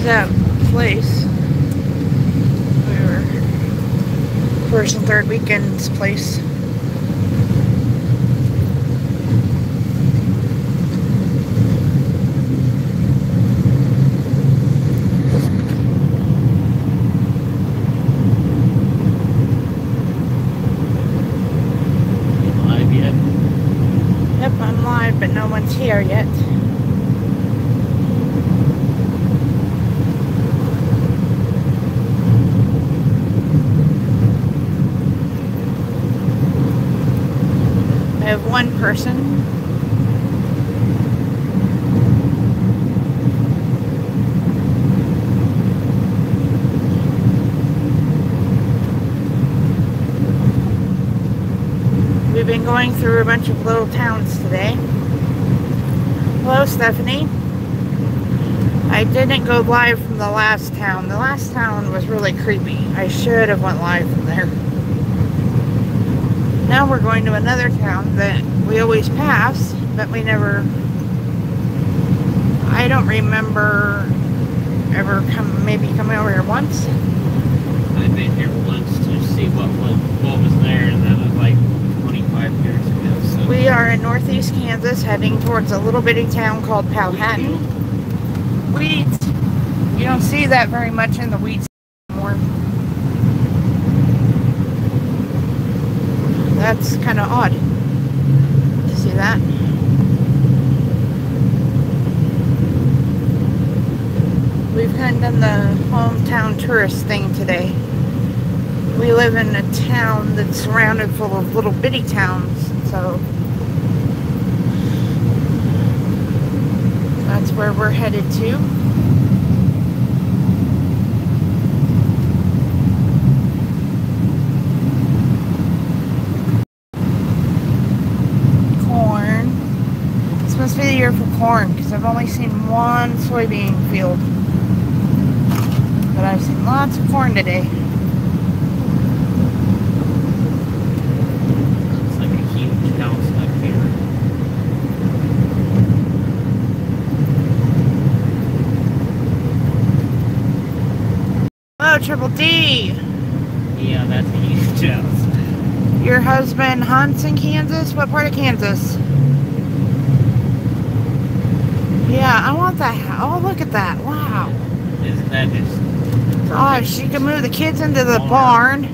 that place. We were first and third weekend's place. Live yet? Yep, I'm live, but no one's here yet. I have one person. We've been going through a bunch of little towns today. Hello, Stephanie. I didn't go live from the last town. The last town was really creepy. I should have went live from there. Now we're going to another town that we always pass, but we never... I don't remember ever maybe coming over here once. I've been here once to see what was there, and that was like 25 years ago. So. We are in northeast Kansas, heading towards a little bitty town called Powhatan. Weeds. You don't see that very much in the weeds anymore. That's kind of odd to see that. We've kind of done the hometown tourist thing today. We live in a town that's surrounded full of little bitty towns, so that's where we're headed to. Must be the year for corn, because I've only seen one soybean field, but I've seen lots of corn today. It's like a huge house up here. Oh, Triple D! Yeah, that's a huge house. Your husband hunts in Kansas? What part of Kansas? Yeah, I want that. Oh, look at that. Wow. Isn't that just perfect? Oh, she can move the kids into the barn.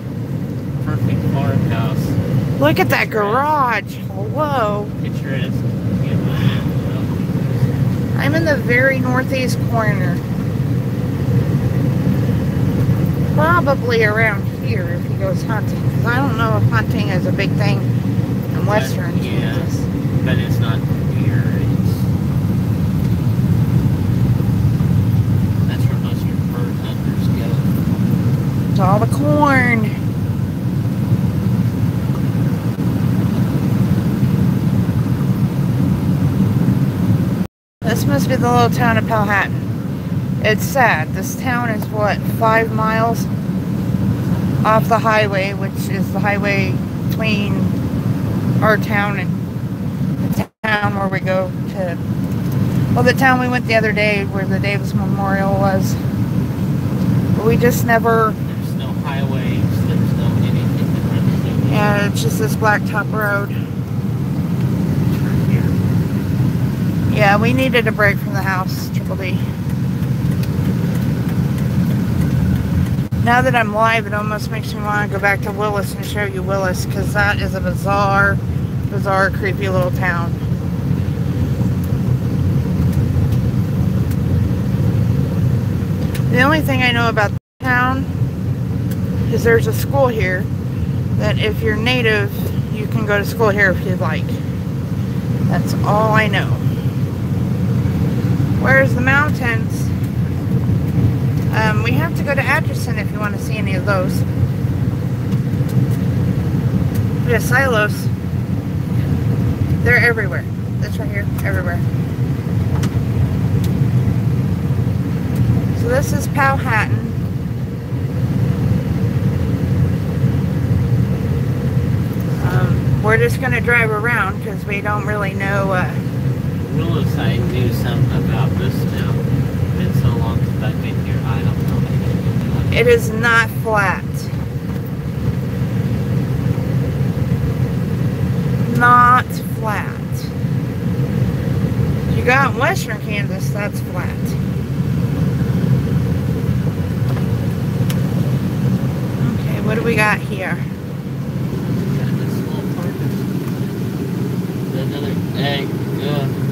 Perfect farmhouse. Look at that garage. Whoa. Picturesque. I'm in the very northeast corner. Probably around here if he goes hunting. Because I don't know if hunting is a big thing in western Kansas. But it's not here. That's where most of your bird hunters go. It's all the corn. This must be the little town of Powhatan. It's sad. This town is, what, 5 miles off the highway, which is the highway between our town and the town where we go to, well, the town we went the other day where the Davis Memorial was. But we just never... There's no highways, there's no anything that runs through. Yeah, it's just this blacktop road. Yeah, we needed a break from the house, Triple D. Now that I'm live, it almost makes me want to go back to Willis and show you Willis, because that is a bizarre, creepy little town. The only thing I know about the town is there's a school here that if you're native, you can go to school here if you'd like. That's all I know. Whereas the mountains, we have to go to Atchison if you want to see any of those. We have silos. They're everywhere. This right here, everywhere. So this is Powhatan. We're just going to drive around because we don't really know. Willis, I knew something about this now. been so long since I've been here. I don't know. It is not flat. Not flat. You got Western Kansas, that's flat. Okay, what do we got here? Another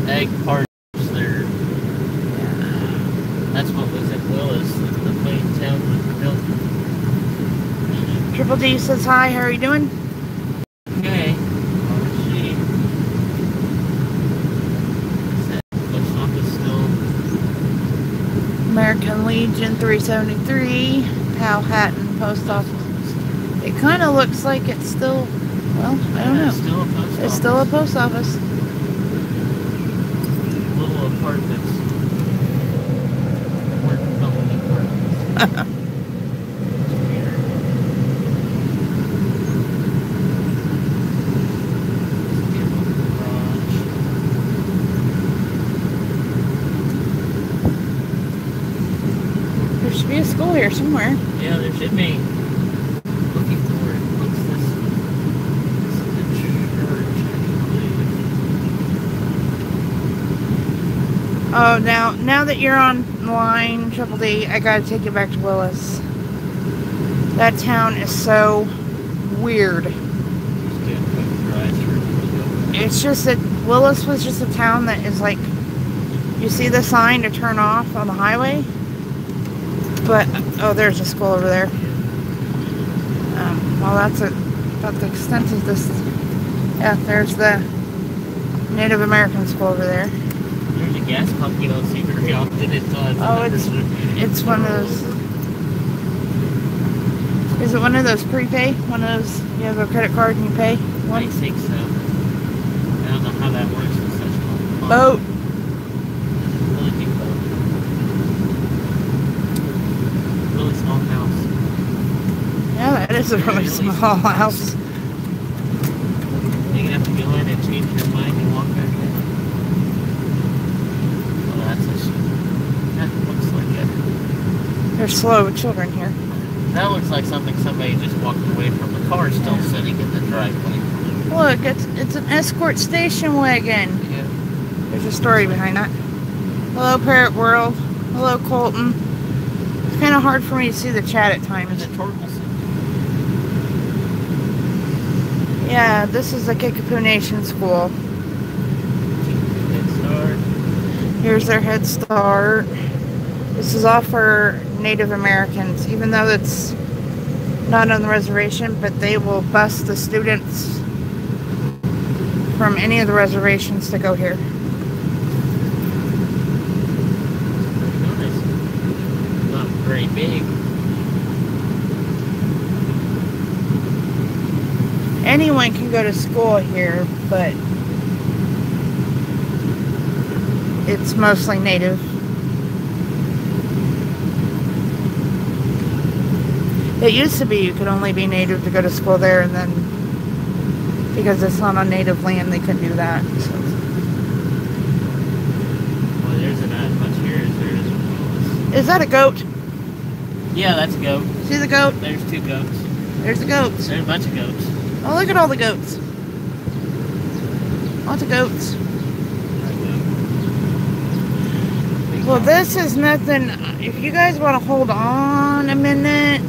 egg parts there. That's what was at Willis, the main town was built. Triple D says hi, how are you doing? Okay. Let's see. Is that post office still? American Legion 373, Powhatan Post Office. It kind of looks like it's still, well, I don't know. It's still a post office. It's still a post office. Little apartments. Work company apartments. There should be a school here somewhere. Yeah, there should be. Looking for it. What's this? This is a church, I believe. Oh, now that you're online, Triple D, I gotta take you back to Willis. That town is so weird. It's just that Willis was just a town that is like, you see the sign to turn off on the highway? But, oh, there's a school over there. Well, that's about the extent of this. Yeah, there's the Native American school over there. There's a gas pump you don't see very often. It's one of those. Is it one of those prepay? One of those, you have a credit card and you pay? I think so. I don't know how that works with such a boat. Really big boat. Really small house. Yeah, that is a really small house. You're gonna have to go in and change your mind and walk back in. Well, that looks like it. They're slow with children here. That looks like something somebody just walked away from. The car still sitting in the driveway. Look, it's an escort station wagon. Yeah. There's a story behind that. Hello, Parrot World. Hello, Colton. It's kind of hard for me to see the chat at times. Yeah, this is the Kickapoo Nation School. Head Start. Here's their Head Start. This is all for Native Americans, even though it's not on the reservation, but they will bus the students from any of the reservations to go here. Not very big. Anyone can go to school here, but it's mostly Native. It used to be you could only be Native to go to school there, and then because it's not on Native land, they couldn't do that. So. Well, there isn't as much here as there is in Willis. Is that a goat? Yeah, that's a goat. See the goat? There's two goats. There's the goats. There's a bunch of goats. Oh, look at all the goats. Lots of goats. Well, this is nothing. If you guys want to hold on a minute,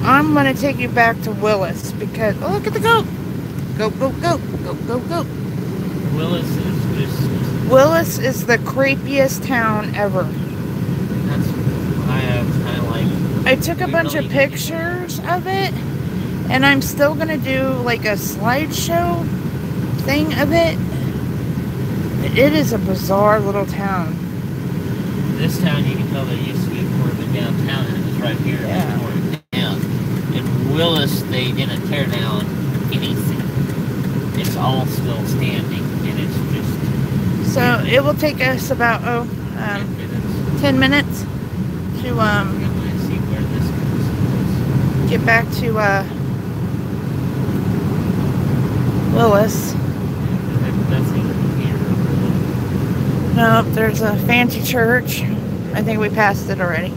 I'm going to take you back to Willis because, oh, look at the goat. Goat, goat, goat, goat, goat, goat. Willis is just... Willis is the creepiest town ever. That's why I was kind of like... I took a bunch of pictures of it, and I'm still going to do like a slideshow thing of it. It is a bizarre little town. This town, you can tell there used to be more of a downtown, and it's right here. Yeah. More of a town. In Willis, they didn't tear down anything. It's all still standing, and it's just... So it will take us about 10 minutes to see where this goes. get back to Willis. There's nothing here. Nope, there's a fancy church. I think we passed it already.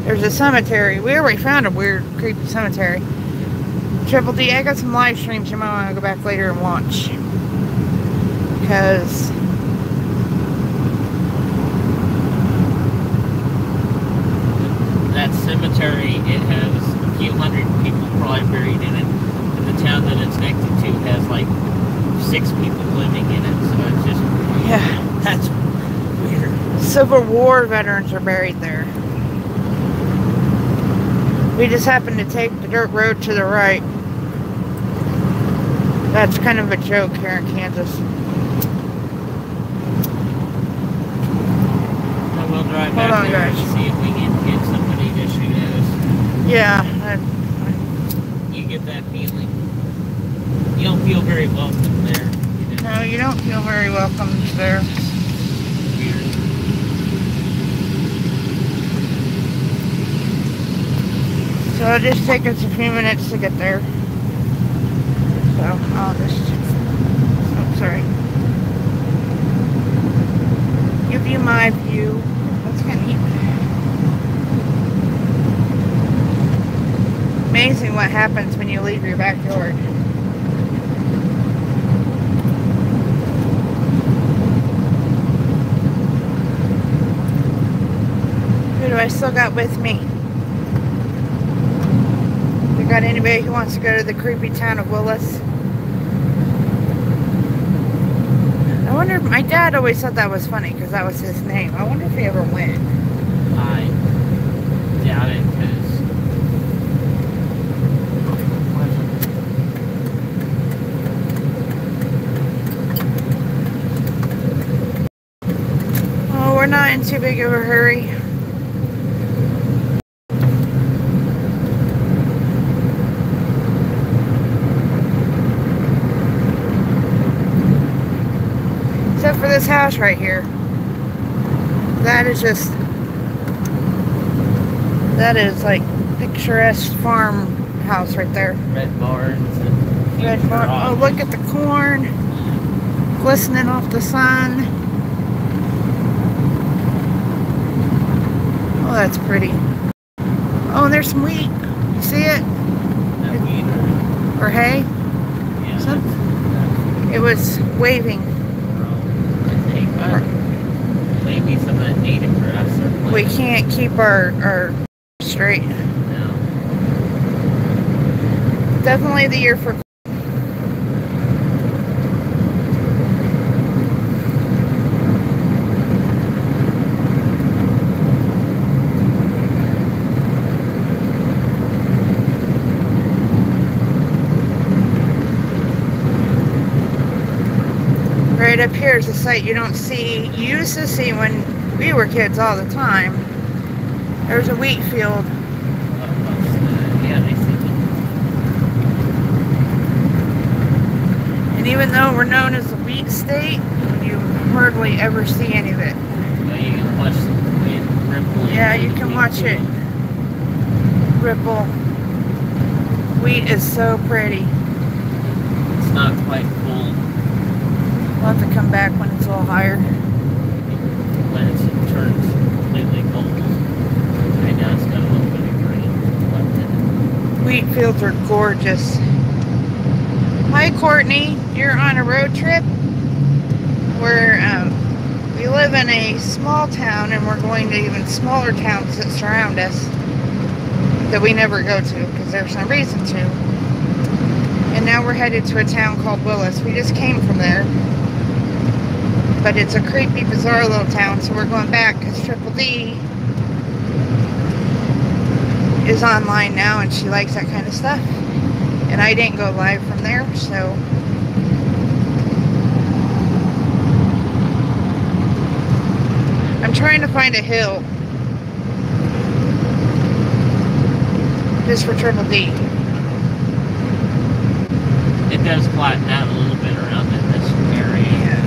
There's a cemetery. We already found a weird, creepy cemetery. Triple D, I got some live streams you might want to go back later and watch. Because that cemetery, it has a few hundred people probably buried in it. And the town that it's connected to has like 6 people living in it. So it's just, yeah, that's weird. Civil War veterans are buried there. We just happened to take the dirt road to the right. That's kind of a joke here in Kansas. And we'll drive Hold back on, there guys. and see if we can get somebody to shoot at us. Yeah. You get that feeling. You don't feel very welcome there. You know? No, you don't feel very welcome there. Weird. So it'll just take us a few minutes to get there. So I'll just, oh, sorry. Give you my view. That's kind of neat. Amazing what happens when you leave your backyard. Who do I still got with me? We got anybody who wants to go to the creepy town of Willis? I wonder if my dad always thought that was funny because that was his name. I wonder if he ever went. I doubt it, because Oh, we're not in too big of a hurry. Except for this house right here. That is just, that is like picturesque farmhouse right there. red barns and Red farm. Oh, look at the corn glistening off the sun. Oh, that's pretty. Oh, and there's some wheat. You see it? that weed. Or hay? Yeah. Some, it was waving. Maybe some of that native grass or plants. We can't keep our straight. No. Definitely the year for. Right up here is a sight you don't see. You used to see when we were kids all the time. There's a wheat field. Yeah, they see it. And even though we're known as the wheat state, you hardly ever see any of it. Well, you can watch the wind ripple. Yeah, you can watch it ripple. Wheat is so pretty. It's not quite full. We'll have to come back when it's a little higher. When it turns completely gold. Right now it's got a little bit of green left in Wheat fields are gorgeous. Hi, Courtney. You're on a road trip. We live in a small town, and we're going to even smaller towns that surround us that we never go to because there's no reason to. And now we're headed to a town called Willis. We just came from there. But it's a creepy, bizarre little town, so we're going back because Triple D is online now and she likes that kind of stuff. And I didn't go live from there, so I'm trying to find a hill just for Triple D. it. It does flatten out a little bit around in this area. Yeah.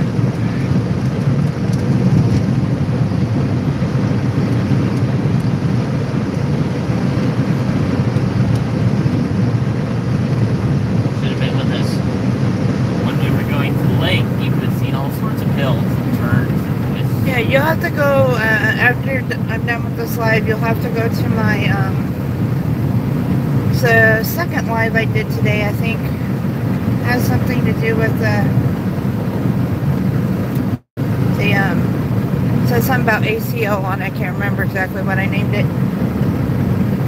Should have been with us when we were going to the lake. You could have seen all sorts of hills and turns and twists. Yeah, You'll have to go, after I'm done with this live, you'll have to go to my, it's the second live I did today, I think. Has something to do with it says something about ACL on it. I can't remember exactly what I named it.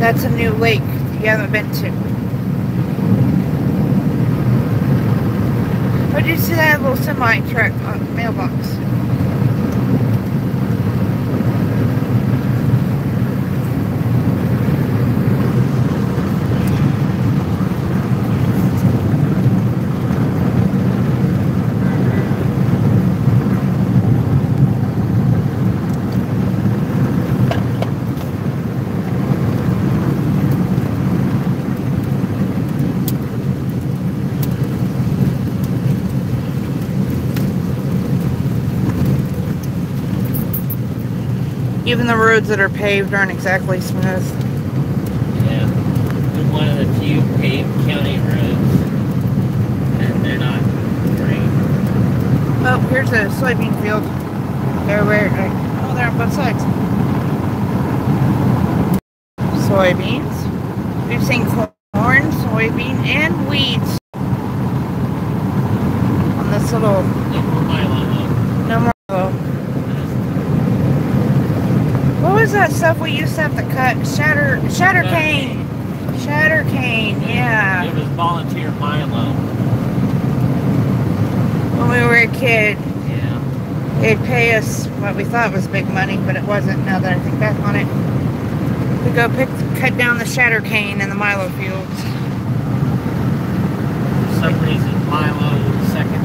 That's a new lake you haven't been to. But you see that little semi truck on the mailbox? Even the roads that are paved aren't exactly smooth. Yeah, we're one of the few paved county roads, and they're not great. Oh, here's a soybean field. They're where? Oh, they're on both sides. Soybeans. We've seen corn, soybean, and weeds on this little. No more Milo. No more Milo. What was that stuff we used to have to cut? Shatter cane. Shatter cane, yeah. It was volunteer Milo. When we were a kid, Yeah. they'd pay us what we thought was big money, but it wasn't now that I think back on it. We'd go cut down the shatter cane in the Milo fields. For some reason, Milo, second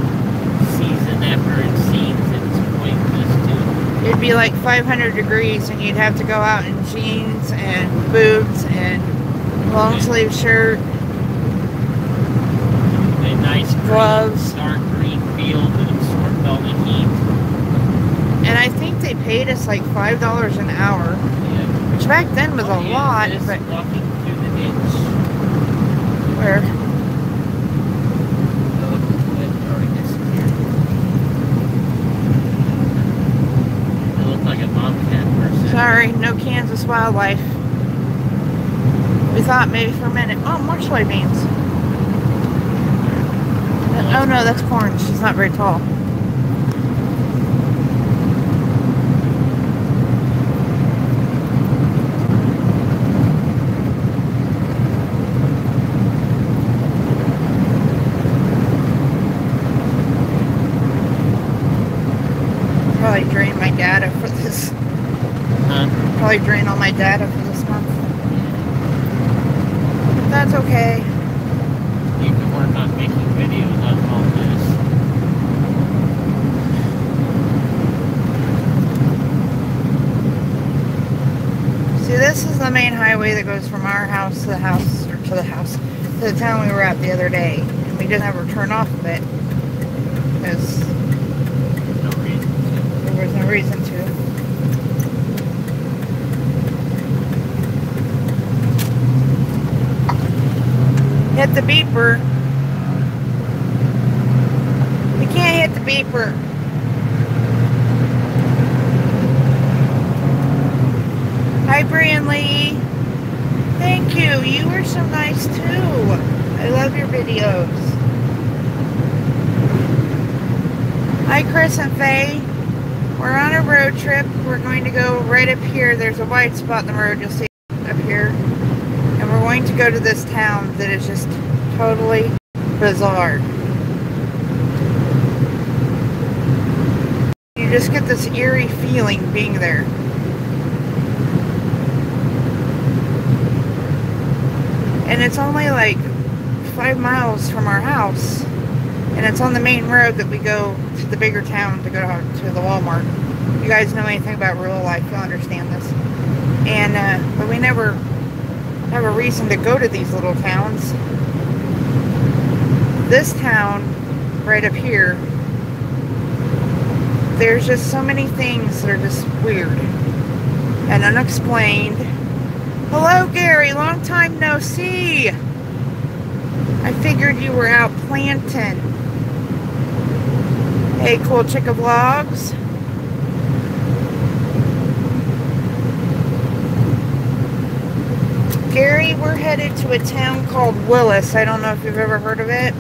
season after it seems it's pointless too. It'd be like 500 degrees and you'd have to go out in jeans and boots and long sleeve shirt. A nice gloves. Dark green field with absorbed all the heat. And I think they paid us like $5 an hour. Yeah. Which back then was a lot, but walking through the ditch. where? Oh, it already disappeared. It looked like a bobcat for a second. Sorry, no Kansas wildlife. We thought maybe for a minute, oh, more soybeans. Oh no, that's corn. She's not very tall. Probably drain my data for this. Huh? Probably drain all my data for this month. That's okay. You can work on making videos on all this. See, this is the main highway that goes from our house to the house, or to the town we were at the other day. And we didn't ever turn off of it because No reason to. there was no reason to. Hit the beeper. You can't hit the beeper. Hi, Branley. Thank you. You were so nice too. I love your videos. Hi, Chris and Faye. We're on a road trip. We're going to go right up here. There's a white spot in the road. You'll see up here. And we're going to go to this town that is just totally bizarre. You just get this eerie feeling being there. And it's only like 5 miles from our house. And it's on the main road that we go to the bigger town to go to the Walmart. If you guys know anything about rural life, you'll understand this. And, but we never have a reason to go to these little towns. This town, right up here, there's just so many things that are just weird and unexplained. Hello, Gary. Long time no see. I figured you were out planting. Hey, Cool Chicka Vlogs. headed to a town called Willis. I don't know if you've ever heard of it.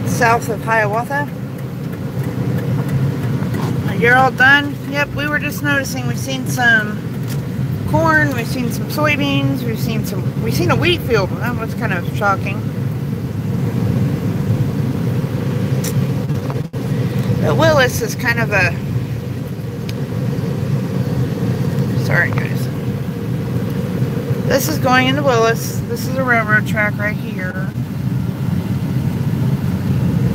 South of Hiawatha. You're all done? Yep, we were just noticing we've seen some corn, we've seen some soybeans, we've seen a wheat field. That was kind of shocking. But Willis is kind of a... Sorry guys. This is going into Willis. This is a railroad track right here.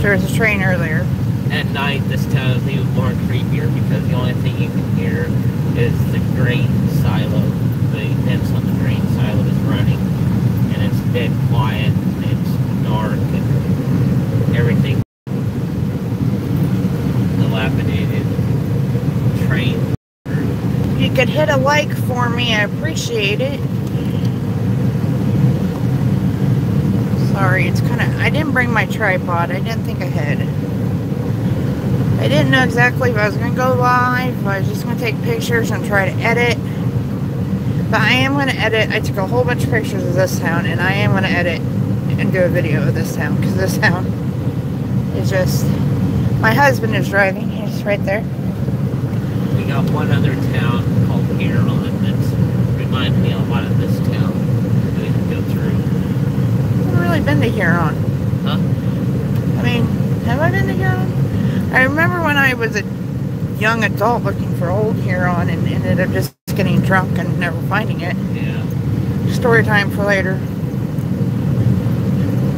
There's a train earlier. At night, this town is even more creepier because the only thing you can hear is the grain silo. The vents on the grain silo is running, and it's dead quiet, and it's dark, and everything dilapidated. Train. If you could hit a like for me, I appreciate it. Sorry, it's kind of... I didn't bring my tripod. I didn't think ahead. I didn't know exactly if I was going to go live, if I was just going to take pictures and try to edit. But I am going to edit. I took a whole bunch of pictures of this town, and I am going to edit and do a video of this town, because this town is just... My husband is driving. He's right there. We got one other town called Huron that reminds me a lot of this town that we can go through. I haven't really been to Huron. Huh? I mean, have I been to Huron? I remember when I was a young adult looking for old Huron and ended up just getting drunk and never finding it. Yeah. Story time for later.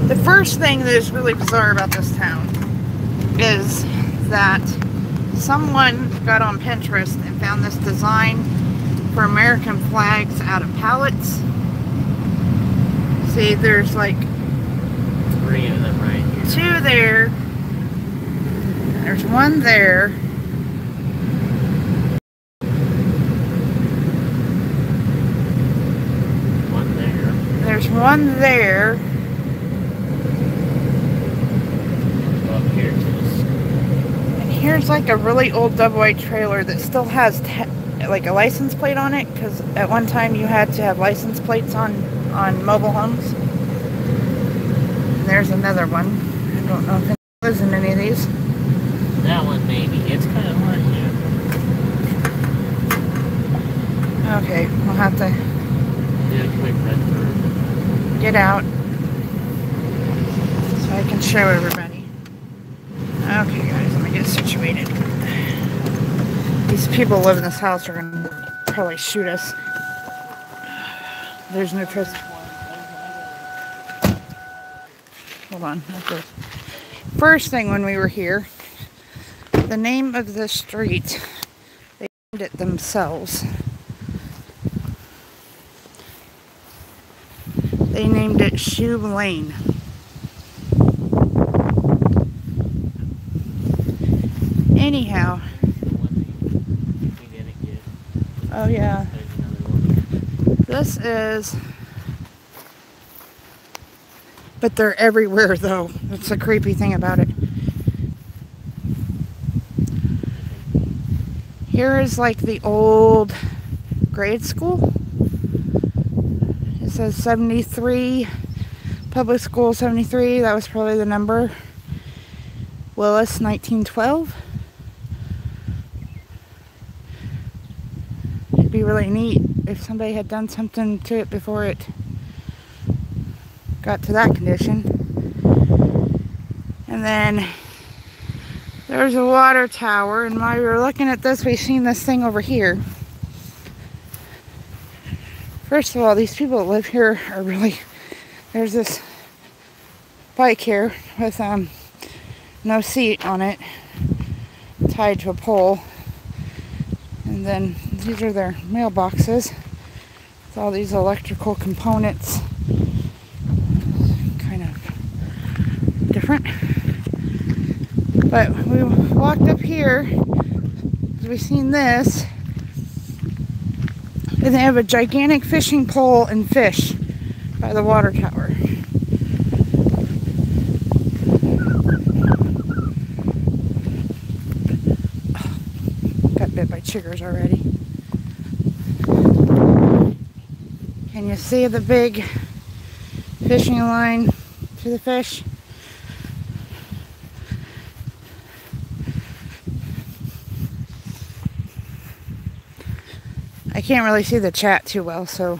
The first thing that is really bizarre about this town is that someone got on Pinterest and found this design for American flags out of pallets. See, there's like 3 of them right here. 2 there. There's 1 there. There's 1 there. Up here to this. And here's like a really old double-wide trailer that still has like a license plate on it, because at one time you had to have license plates on mobile homes. And there's another one. I don't know if it lives in any of these. That one maybe. It's kind of hard here. Okay, we'll have to Do a quick run through. get out so I can show everybody. Okay guys, let me get situated. These people who live in this house are going to probably shoot us. There's no trust. Hold on. Okay. First thing when we were here, the name of the street, they named it themselves. They named it Shoe Lane. Anyhow. Oh yeah. This is... But they're everywhere though. That's the creepy thing about it. Here is like the old grade school. It says 73, public school 73, that was probably the number. Willis 1912. It'd be really neat if somebody had done something to it before it got to that condition. And then there's a water tower, and while we were looking at this, we've seen this thing over here. First of all, these people that live here are really... There's this bike here with no seat on it, tied to a pole. And then these are their mailboxes with all these electrical components. Kind of different. But we walked up here, we've seen this, and they have a gigantic fishing pole and fish by the water tower. Got bit by chiggers already. And you see the big fishing line to the fish. I can't really see the chat too well, so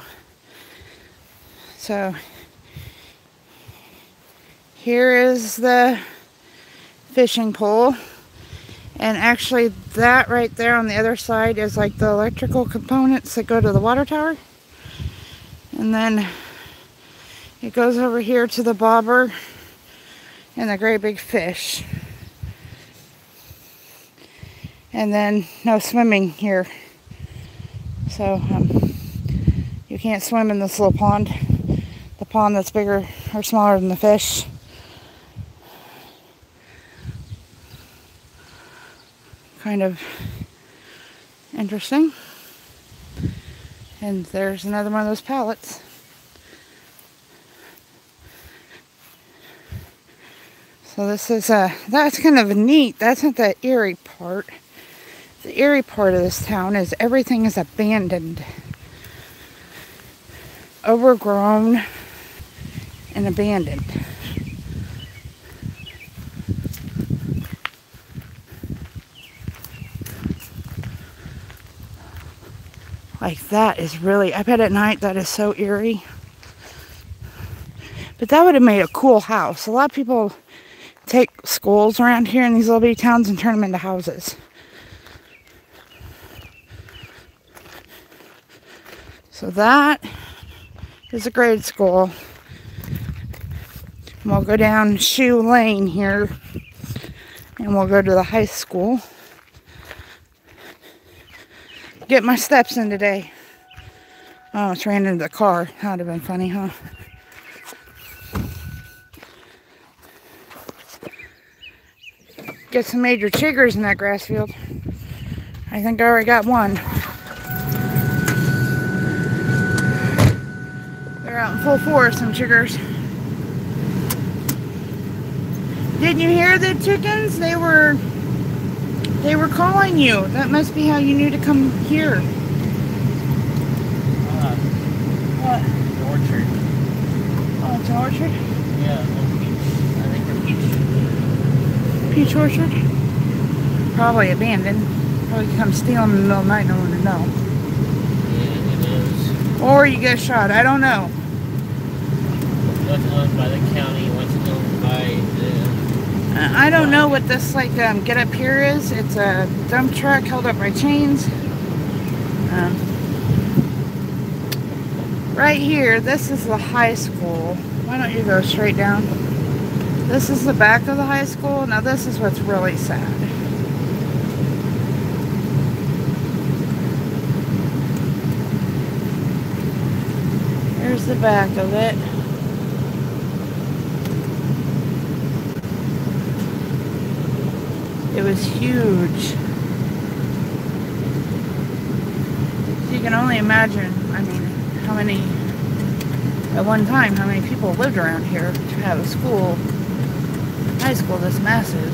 here is the fishing pole, and actually that right there on the other side is like the electrical components that go to the water tower, and then it goes over here to the bobber and the great big fish, and then no swimming here. So you can't swim in this little pond, the pond that's bigger or smaller than the fish. Kind of interesting. And there's another one of those pallets. So this is that's kind of neat. That's not the eerie part. The eerie part of this town is everything is abandoned, overgrown, and abandoned. Like that is really, I bet at night that is so eerie. But that would have made a cool house. A lot of people take schools around here in these little bitty towns and turn them into houses. So that is a grade school. And we'll go down Shoe Lane here, and we'll go to the high school. Get my steps in today. I almost ran into the car. That would have been funny, huh? Get some major chiggers in that grass field. I think I already got one. They're out in full force, some chiggers. Didn't you hear the chickens? They were calling you. That must be how you knew to come here. What? The orchard. Oh, it's an orchard? Yeah, I think they're Peach orchard? Probably abandoned. Probably come steal them in the middle of the night, no one would know. Yeah, it is. Or you get shot, I don't know. What's owned by the county, what's owned by the... I don't know what this like get up here is. It's a dump truck held up by chains. Right here, this is the high school. Why don't you go straight down? This is the back of the high school. Now this is what's really sad. Here's the back of it. It was huge. You can only imagine, I mean, how many, at one time, how many people lived around here to have a school, high school this massive.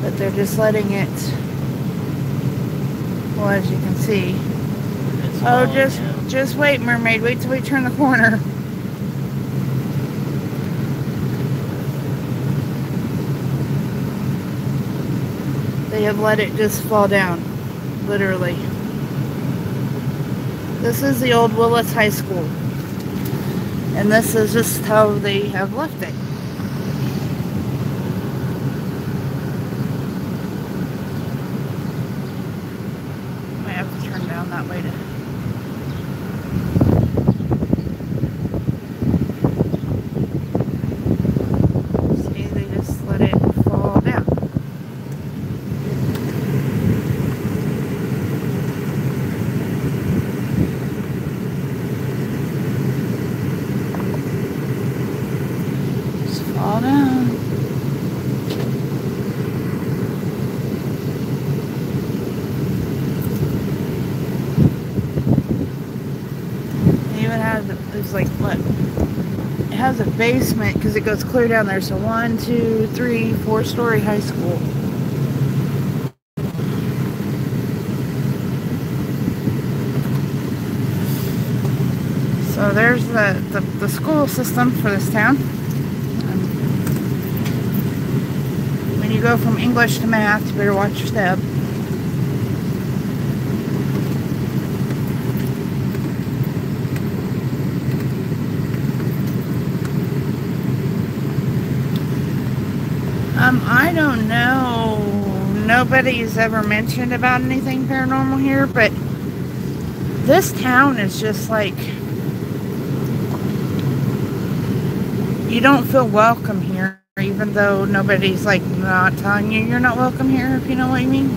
But they're just letting it, well, as you can see. Oh, just wait, mermaid. Wait till we turn the corner. They have let it just fall down. Literally. This is the old Willis High School. And this is just how they have left it. Might have to turn down that way to... has a basement because it goes clear down there. So 1, 2, 3, 4-story high school. So there's the school system for this town. When you go from English to math, you better watch your step. I don't know. Nobody's ever mentioned about anything paranormal here, but this town is just like, you don't feel welcome here, even though nobody's like not telling you you're not welcome here, if you know what I mean.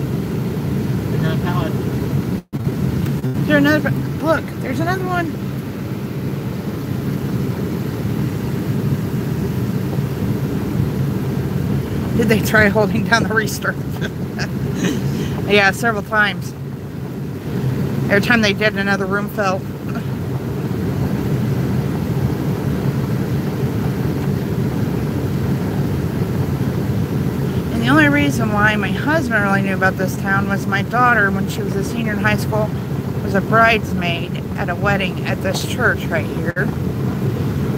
Is there another? Look, there's another one. Did they try holding down the restart? Yeah, several times. Every time they did, another room fell. And the only reason why my husband really knew about this town was my daughter, when she was a senior in high school, was a bridesmaid at a wedding at this church right here.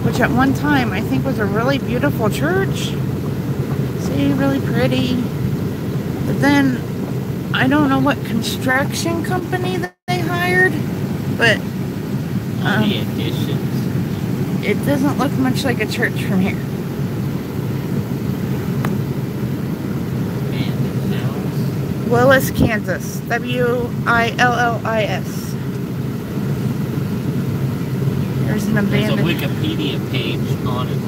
Which at one time, I think was a really beautiful church. Really pretty, but then I don't know what construction company that they hired, but it doesn't look much like a church from here. Willis, Kansas. W-I-L-L-I-S. There's an abandoned. There's a Wikipedia page on it.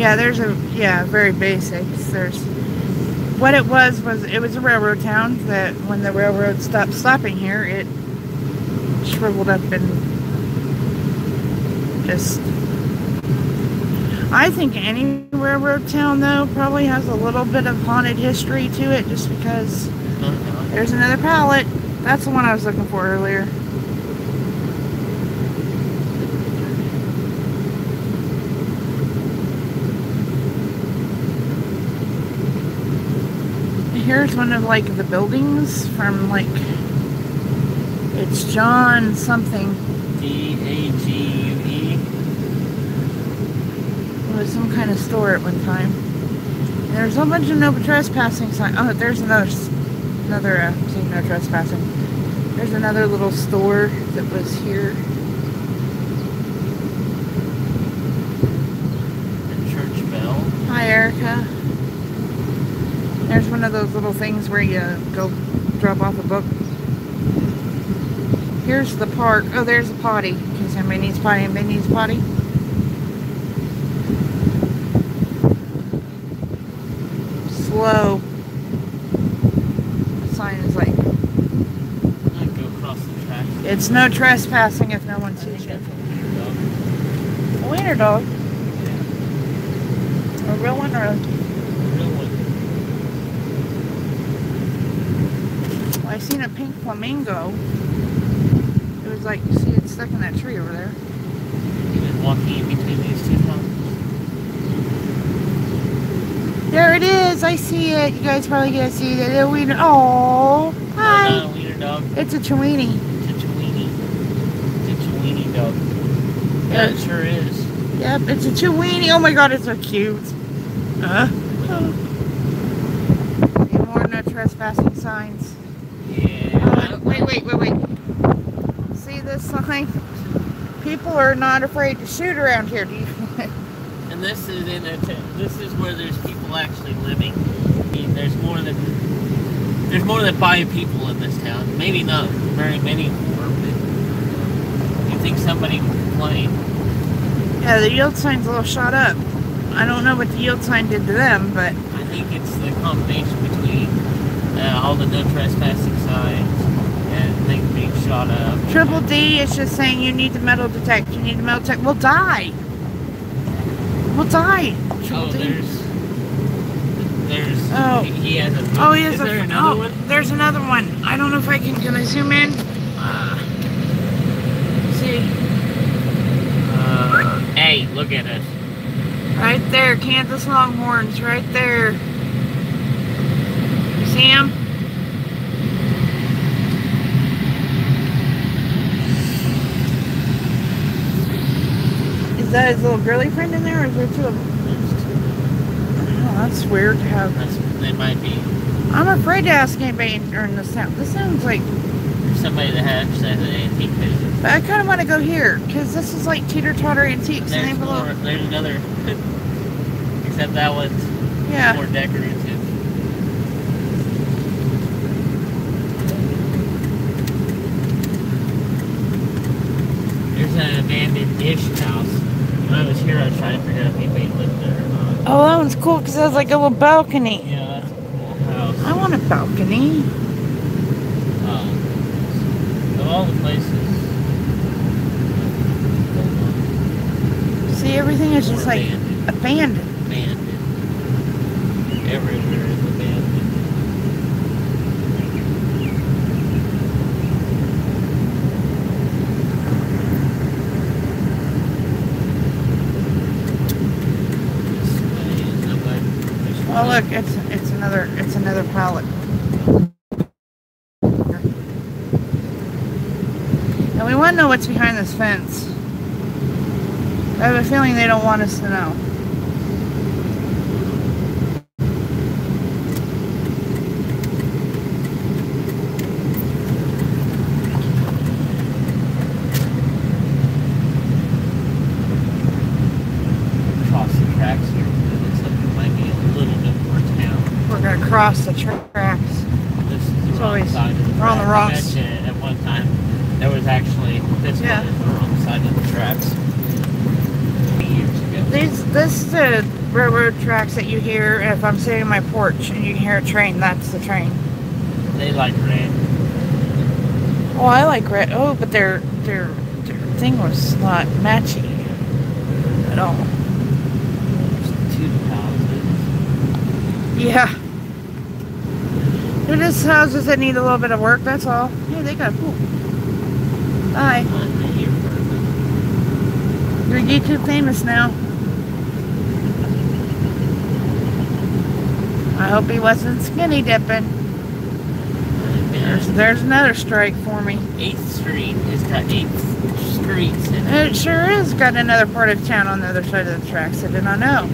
Yeah, very basics. There's what it was it was a railroad town that when the railroad stopped stopping here, it shriveled up and just. I think any railroad town though probably has a little bit of haunted history to it, just because. There's another pallet. That's the one I was looking for earlier. Here's one of like the buildings from like, it's John something. D-A-G-U-E. It was some kind of store at one time. And there's a bunch of no trespassing signs. Oh, there's another saying no trespassing. There's another little store that was here. The church bell. Hi, Erica. There's one of those little things where you go drop off a book. Here's the park. Oh, there's a potty. In case anybody needs potty, anybody needs potty. Slow. The sign is like, Go across the track. it's no trespassing if no one sees you. A wiener dog. A real one or a... I seen a pink flamingo. It was like, you see it stuck in that tree over there. He was walking in between these two mountains. There it is. I see it. You guys probably can't see that little wiener. Oh, hi. No, not a wiener dog. It's a Chiweenie. It's a Chiweenie. It's a Chiweenie dog. Yeah, it sure is. Yep, it's a Chiweenie. Oh my God, it's so cute. Any more no trespassing signs? Yeah. Wait. See this sign? People are not afraid to shoot around here. Do you? And this is this is where there's people actually living. I mean, there's more than 5 people in this town. Maybe not very many more, but you think somebody would complain? Yeah, the yield sign's a little shot up. I don't know what the yield sign did to them, but I think it's the combination between all the no trespassing signs and things being shot up. Triple D is just saying you need to metal detect. You need to metal detect. We'll die. We'll die. Triple Oh, D. there's. Oh. He has a. Oh, he has is there another one? There's another one. I don't know if I can I zoom in? See. Look at it. Right there, Kansas Longhorns, right there. You see him? Is that his little girly friend in there, or is there two of them? Oh, that's weird to have. They might be. I'm afraid to ask anybody in this town. This sounds like somebody that has an antique business. But I kind of want to go here, because this is like teeter-totter antiques. There's another. Except that one's more decorative. There's an abandoned dish house. When I was here, I was trying to figure out if anybody lived there or not. Oh, that one's cool because it has like a little balcony. Yeah, that's a cool house. I want a balcony. Of all the places. See, everything is just like abandoned. Everywhere is abandoned. Oh look, it's another pallet. And we want to know what's behind this fence. I have a feeling they don't want us to know. Across the tracks. This is the wrong side of the we're on the wrong side. At one time, there was actually this one is the wrong side of the tracks. Years ago. This is the railroad tracks that you hear if I'm sitting on my porch and you can hear a train. That's the train. They like red. Oh, I like red. Oh, but their thing was not matchy at all. There's 2 houses. Yeah. They're just houses that need a little bit of work, that's all. Yeah, they got a pool. Bye. You're YouTube famous now. I hope he wasn't skinny dipping. There's another strike for me. 8th Street. It's got 8 streets in it. It sure is got another part of town on the other side of the tracks. I did not know.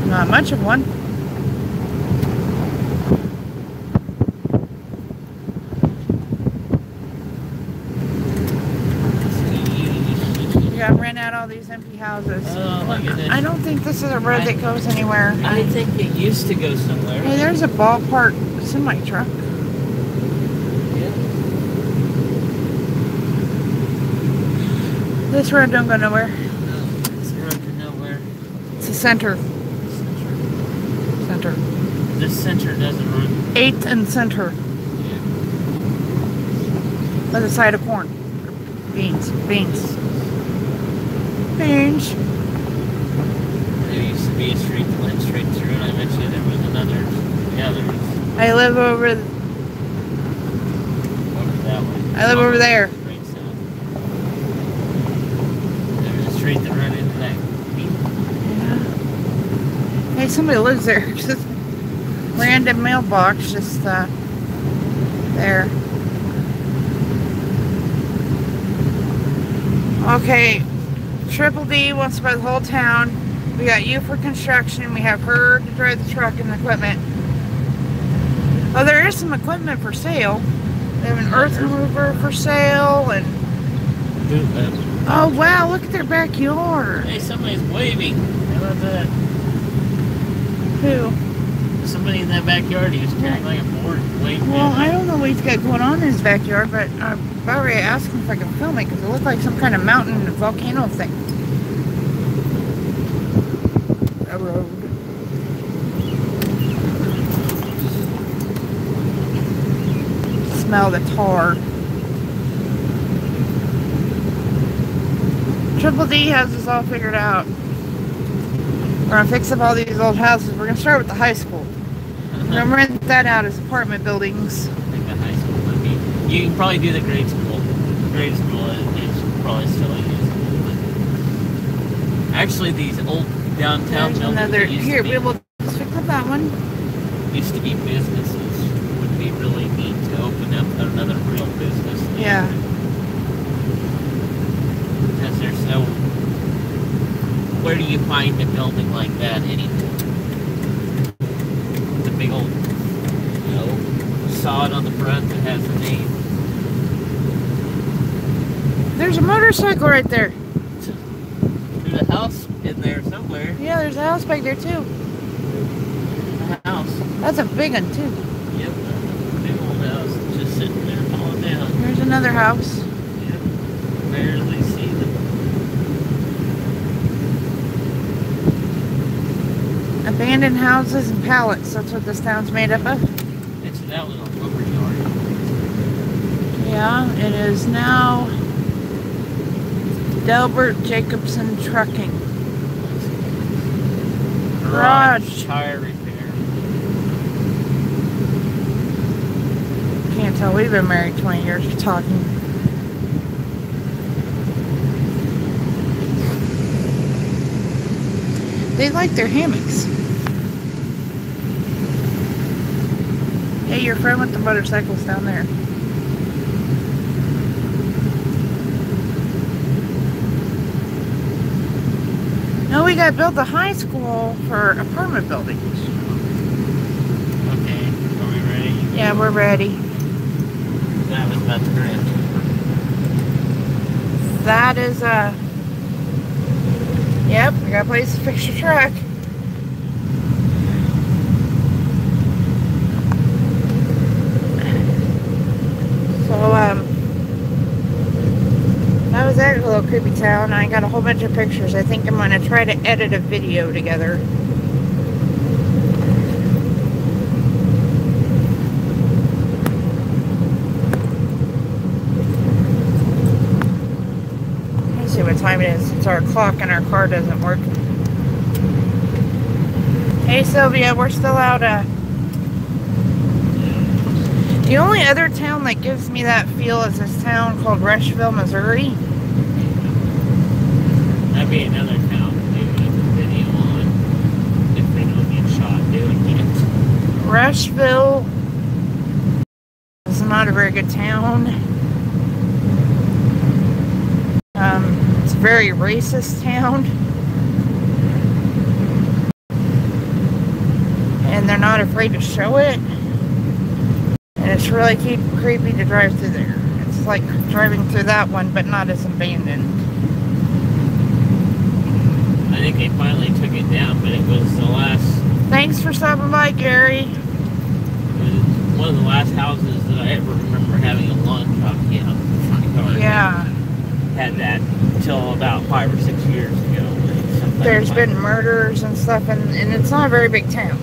Not much of one. Yeah, I'm renting out all these empty houses. Oh my goodness. I don't think this is a road that goes anywhere. I think it used to go somewhere. Hey, there's a ballpark semi truck. Yeah. This road don't go nowhere. No, this road to nowhere. It's a center. This center doesn't run. 8th and center. Yeah. By the side of corn. Beans. There used to be a street that went straight through, and I bet you there was another. Yeah, there was. I live over that way. I live over there. Straight south. There was a street that ran into that. Yeah. Hey, somebody lives there. Just random mailbox, just there. Okay, Triple D wants to buy the whole town. We got you for construction. We have her to drive the truck and the equipment. Oh, there is some equipment for sale. They have an earth mover for sale, and oh wow, look at their backyard. Hey, somebody's waving. How about that? Who? Somebody in that backyard. He was carrying like a board waving. Well, I don't know what he's got going on in his backyard, but I've already asked him if I can film it because it looked like some kind of mountain volcano thing. A road. Smell the tar. Triple D has this all figured out. We're gonna fix up all these old houses. We're gonna start with the high school. We're gonna rent that out as apartment buildings. I think the high school would be. You can probably do the grade school. The grade school is probably still in use. Actually, these old downtown There's buildings another. that used Here, to be, we will stick with that one. used to be businesses. Would be really neat to open up another real business. Yeah. Because there's no. Where do you find a building like that anymore? The big old, sod on the front that has a name. There's a motorcycle right there. There's a house in there somewhere. Yeah, there's a house back there too. A house. That's a big one too. Yep, big old house just sitting there falling down. There's another house. Yep, barely see them. Abandoned houses and pallets. That's what this town's made up of. It's that little lumber yard. Yeah, it is now Delbert Jacobson Trucking. Garage. Tire repair. Can't tell we've been married 20 years. We're talking. They like their hammocks. Hey, your friend with the motorcycle's down there. No, we got built a high school for apartment buildings. Okay, are we ready? Yeah, we're ready. That was about the grand. That is yep, we got a place to fix your truck. So, that was that little creepy town. I got a whole bunch of pictures. I think I'm going to try to edit a video together. Let's see what time it is. It's our clock and our car doesn't work. Hey Sylvia, we're still out. The only other town that gives me that feel is this town called Rushville, Missouri. That'd be another town to do a video on if we don't get shot doing it. Rushville is not a very good town. It's a very racist town. And they're not afraid to show it. And it's really creepy to drive through there. It's like driving through that one, but not as abandoned. I think they finally took it down, but it was the last... Thanks for stopping by, Gary. It was one of the last houses that I ever remember having a lawn truck in the front yard. Yeah. Had that until about 5 or 6 years ago. There's been murders and stuff, and it's not a very big town.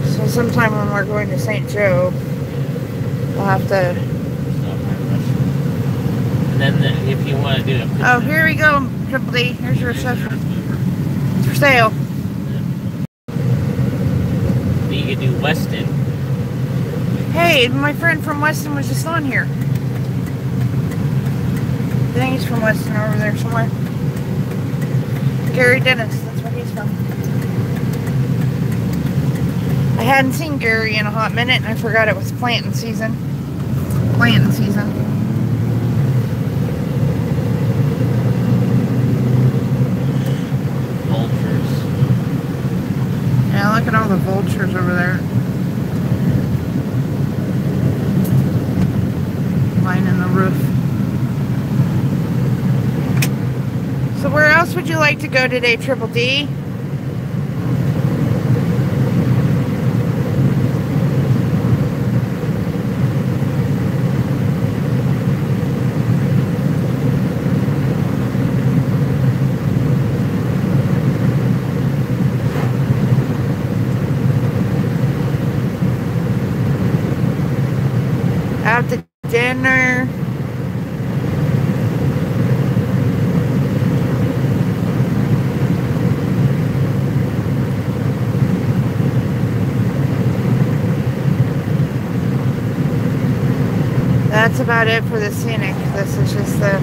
So sometime when we're going to St. Joe, we'll have to... And then if you want to do it... Oh, here we go, Triple D. Here's your stuff. It's for sale. You could do Weston. Hey, my friend from Weston was just on here. I think he's from Weston, over there somewhere. Gary Dennis, that's where he's from. I hadn't seen Gary in a hot minute, and I forgot it was planting season. Planting season. Vultures. Yeah, look at all the vultures over there. Lining the roof. So where else would you like to go today, Triple D? Out to dinner. That's about it for the scenic. This is just the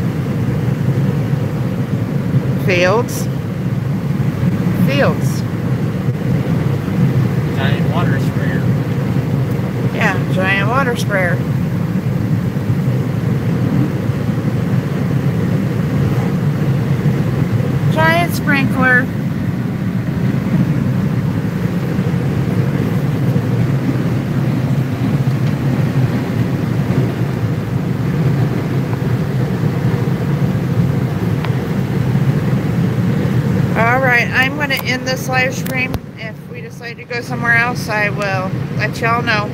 fields. Fields. Giant water sprayer. Yeah, giant water sprayer. Giant sprinkler. Alright, I'm going to end this live stream. If we decide to go somewhere else, I will let y'all know.